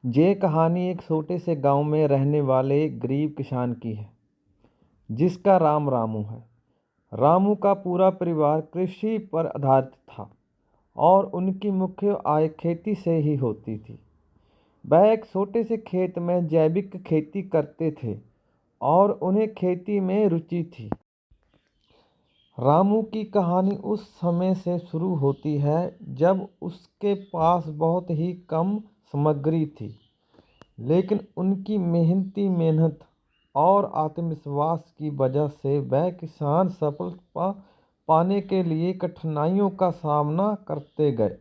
ये कहानी एक छोटे से गांव में रहने वाले एक गरीब किसान की है जिसका नाम रामू है। रामू का पूरा परिवार कृषि पर आधारित था और उनकी मुख्य आय खेती से ही होती थी। वह एक छोटे से खेत में जैविक खेती करते थे और उन्हें खेती में रुचि थी। रामू की कहानी उस समय से शुरू होती है जब उसके पास बहुत ही कम सामग्री थी, लेकिन उनकी मेहनत और आत्मविश्वास की वजह से वह किसान सफलता पाने के लिए कठिनाइयों का सामना करते गए।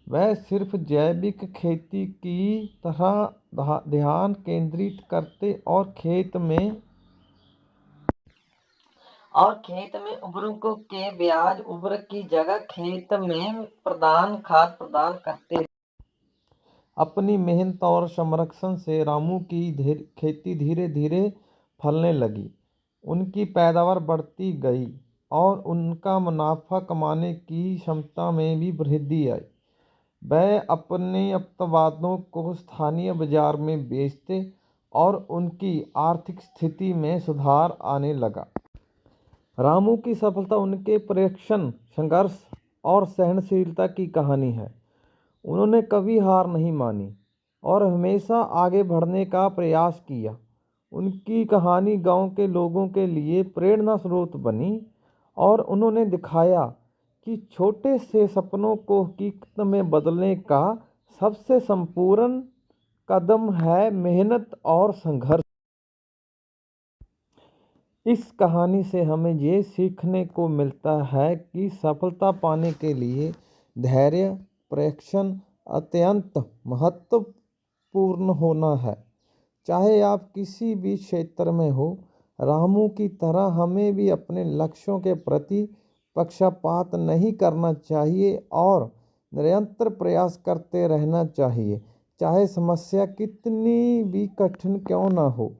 वह सिर्फ जैविक खेती की तरह ध्यान केंद्रित करते और खेत में उर्वरकों के ब्याज उर्वरक की जगह खेत में खाद प्रदान करते। अपनी मेहनत और संरक्षण से रामू की खेती धीरे धीरे फलने लगी। उनकी पैदावार बढ़ती गई और उनका मुनाफा कमाने की क्षमता में भी वृद्धि आई। वह अपने उत्पादों को स्थानीय बाजार में बेचते और उनकी आर्थिक स्थिति में सुधार आने लगा। रामू की सफलता उनके प्रशिक्षण, संघर्ष और सहनशीलता की कहानी है। उन्होंने कभी हार नहीं मानी और हमेशा आगे बढ़ने का प्रयास किया। उनकी कहानी गांव के लोगों के लिए प्रेरणा स्रोत बनी और उन्होंने दिखाया कि छोटे से सपनों को हकीकत में बदलने का सबसे संपूर्ण कदम है मेहनत और संघर्ष। इस कहानी से हमें ये सीखने को मिलता है कि सफलता पाने के लिए धैर्य, प्रशिक्षण अत्यंत महत्वपूर्ण होना है, चाहे आप किसी भी क्षेत्र में हो। रामू की तरह हमें भी अपने लक्ष्यों के प्रति पक्षपात नहीं करना चाहिए और निरंतर प्रयास करते रहना चाहिए, चाहे समस्या कितनी भी कठिन क्यों ना हो।